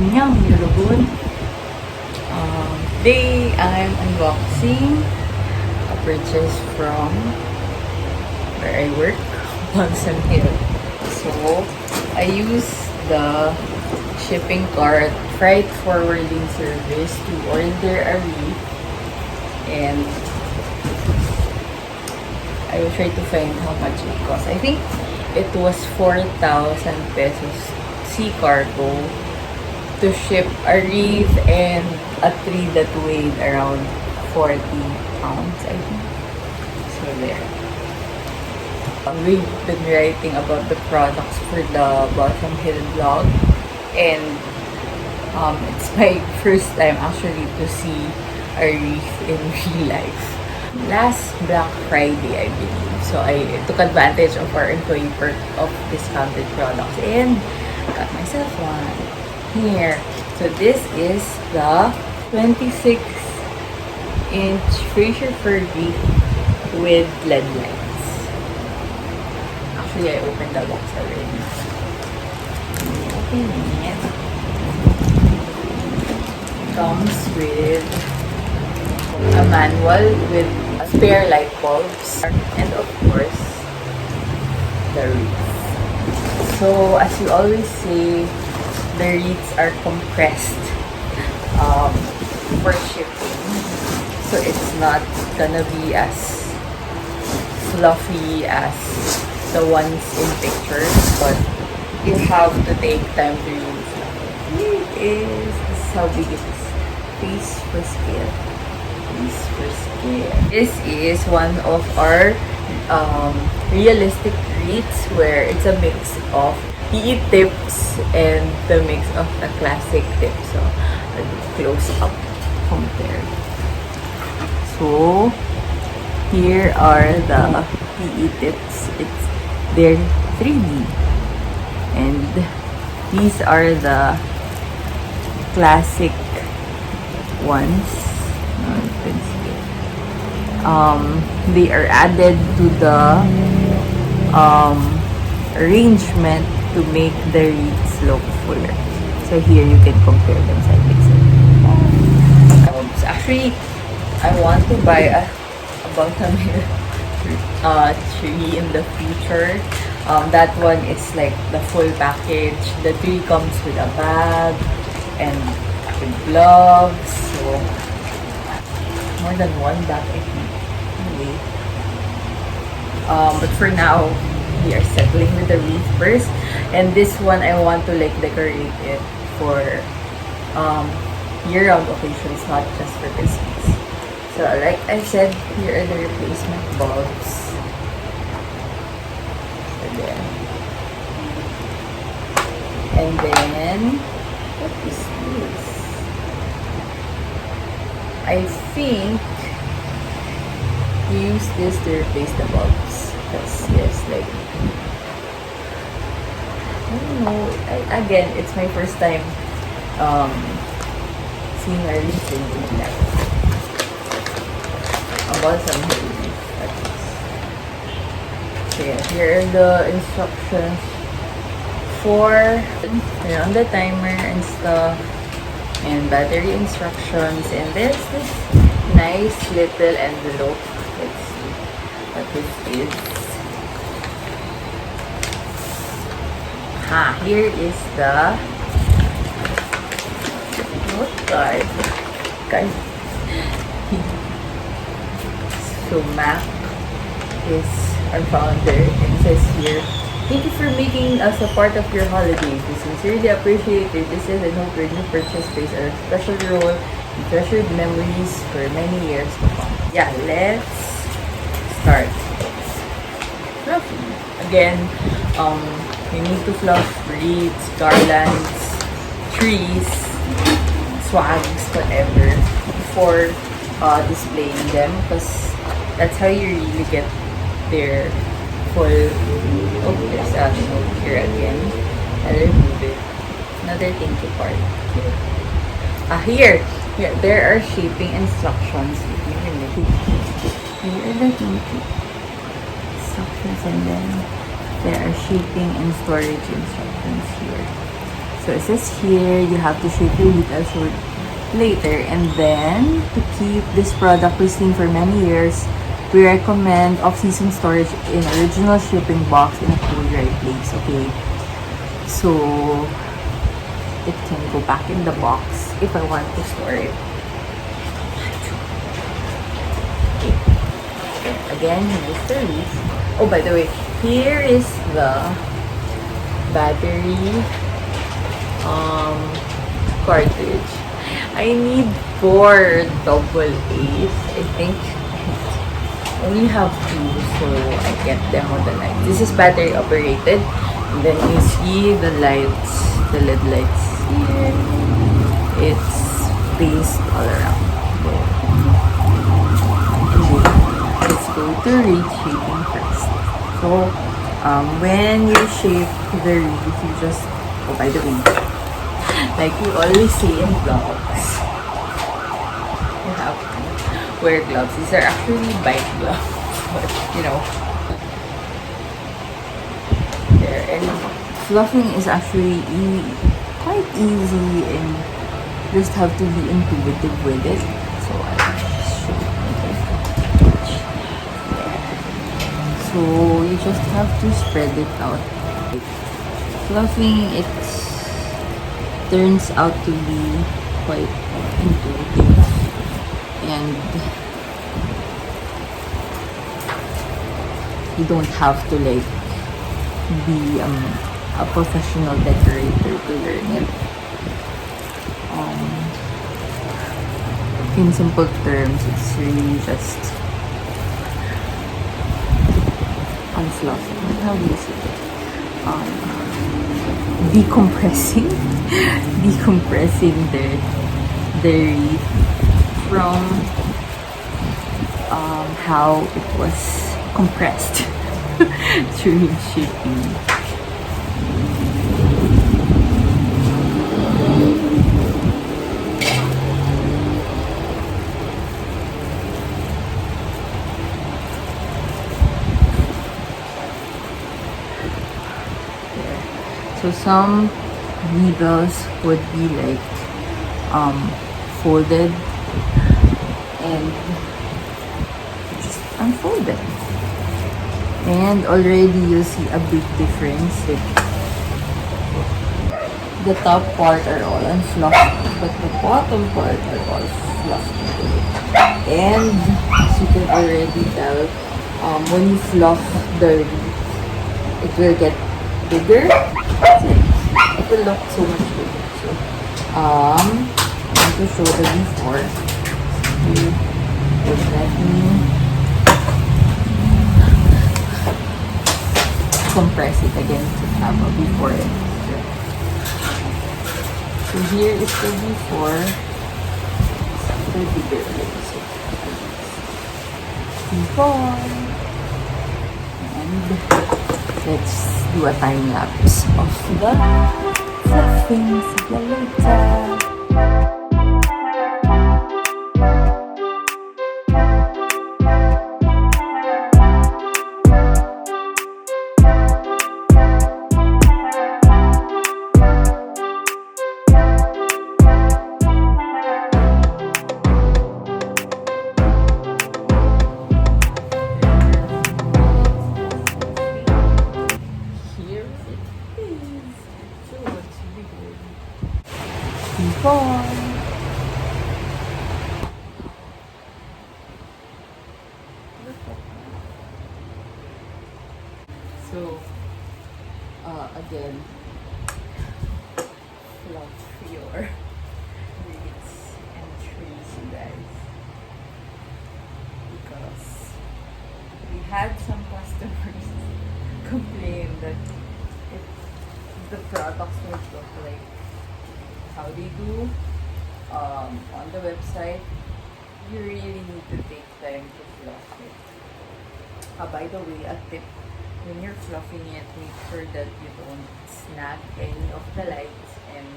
Nyang nilubon. Today I'm unboxing a purchase from where I work, Balsam Hill. So I use the shipping cart freight forwarding service to order a wreath, and I will try to find how much it costs. I think it was 4,000 pesos sea cargo to ship a wreath and a tree that weighed around 40 pounds, I think. So there. We've been writing about the products for the Balsam Hill blog, and it's my first time actually to see a wreath in real life. Last Black Friday, I believe. So I took advantage of our employee perk of discounted products and got myself one here. So this is the 26-inch Fraser fir wreath with LED lights. Actually, I opened the box already. Open it. Comes with a manual with spare light bulbs and of course the wreath. So as you always say, the wreaths are compressed for shipping, so it's not gonna be as fluffy as the ones in pictures, but you have to take time to use them. Here it is. This is how big it is. Piece per scale. Piece per scale. This is one of our realistic wreaths where it's a mix of PE tips and the mix of a classic tip. So I'll do close up compare. So here are the PE tips. They're 3D, and these are the classic ones. You can see it. They are added to the arrangement to make the wreaths look fuller. So here you can compare them side by side. So actually, I want to buy a Balsam Hill tree in the future. That one is like the full package. The tree comes with a bag and with gloves. So more than one bag, I think. Anyway, but for now, we are settling with the wreath first, and this one I want to like decorate it for year-round occasions, not just for Christmas. So like I said, here are the replacement bulbs. So there. And then what is this? I think we use this to replace the bulbs. Because yes, like I don't know. Again, it's my first time seeing a wreath in real life. A Balsam Hill wreath, at least. So yeah, here are the instructions for on the timer and stuff, and battery instructions, and there's this nice little envelope. Let's see what this is. Here is the note card. So Mac is our founder, and it says here, "Thank you for making us a part of your holidays. We sincerely appreciate your visit and hope your new purchase plays a special role in treasured memories for many years to come." Yeah, let's start. Fluffing. Again, you need to fluff wreaths, garlands, trees, swags, whatever, before displaying them, because that's how you really get their full. Oh, there's a note here again. I'll remove it. Another thank you card here. Here there are shipping instructions. Here are the thank you instructions, and then there are shipping and storage instructions here. So it says here, you have to shape your wreath. I'll show it later. And then, to keep this product pristine for many years, we recommend off-season storage in original shipping box in a cool, dry place. Okay, so it can go back in the box if I want to store it. Okay. Again, here's the Wreath. Oh, by the way, here is the battery cartridge. I need 4 double A's. I think I only have 2, so I get them on the light. This is battery operated. And then you see the lights, the LED lights here. It's placed all around. Okay. Let's go to Wreath shaping first. So when you shape the Wreath, you just, oh, by the way, like we always say in vlogs, you have to wear gloves. These are actually bike gloves, but you know. There, and fluffing is actually quite easy, and just have to be intuitive with it. So I just show it. There. So you just have to spread it out. Fluffing, it turns out to be quite intuitive, and you don't have to like be a professional decorator to learn it. In simple terms, it's really just unfluffing. How do you say it? Decompressing the Wreath from how it was compressed during shipping. So some needles would be like folded and just unfolded, and already you'll see a big difference. Like the top part are all unfluffed, but the bottom part are all fluffed. And as you can already tell, when you fluff the Wreath, it will get bigger. It will look so much bigger. So, I'm going to show the before. You would let me compress it again to have a before and after. So here is the before. It's after bigger already. So before, and let's do a time lapse of the fluffing. See you later. So, again, fluff your wreaths and trees, you guys, because we had some customers complain that if the products don't look like how they do on the website, you really need to take time to fluff it. By the way, a tip: when you're fluffing it, make sure that you don't snag any of the lights, and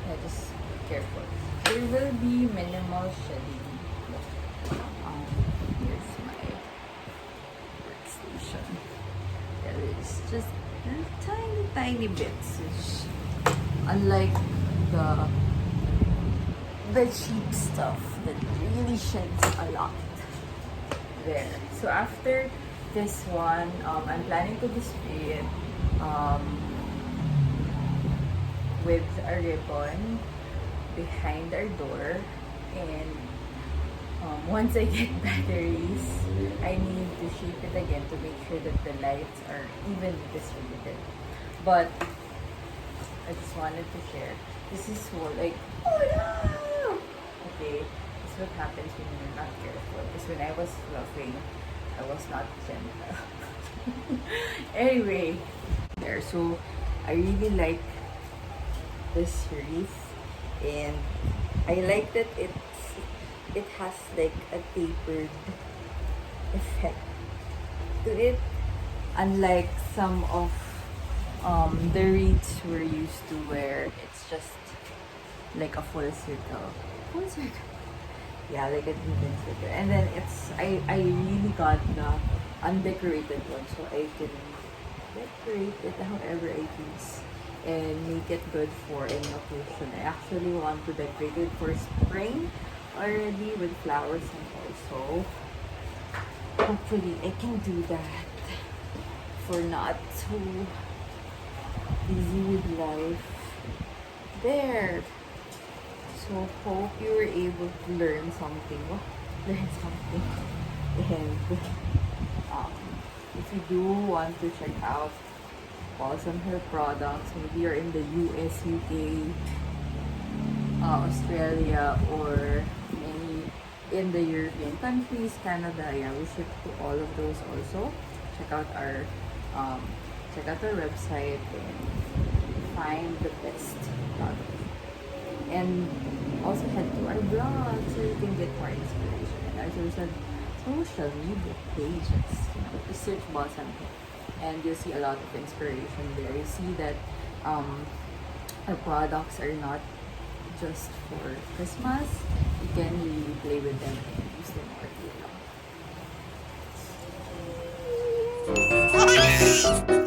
yeah, just be careful. There will be minimal shedding. Here's my workstation. There is just Tiny, tiny bits. Unlike the cheap stuff that really sheds a lot. There. So after this one, I'm planning to display it with a ribbon behind our door, and once I get batteries, I need to shape it again to make sure that the lights are evenly distributed. But I just wanted to share. This is what, like, oh no! Okay, this is what happens when you're not careful. Because when I was fluffing, I was not gentle. Anyway, there. So I really like this wreath, and I like that it has like a tapered effect to it, unlike some of the wreaths we're used to where it's just like a full circle. Full circle. Yeah, like an even circle. And then I really got the undecorated one so I can decorate it however I please and make it good for any occasion. I actually want to decorate it for spring already with flowers, and also hopefully I can do that for not so busy with life. There. So hope you were able to learn something. Learn something. And if you do want to check out Balsam Hill products, maybe you're in the US, UK, Australia, or maybe in the European countries, Canada, yeah, we ship to all of those also. Check out our website and find the best product. And also head to our blog so you can get more inspiration. And our social media pages. Just search Balsam Hill and you'll see a lot of inspiration there. You see that our products are not just for Christmas. You can really play with them and use them all year long.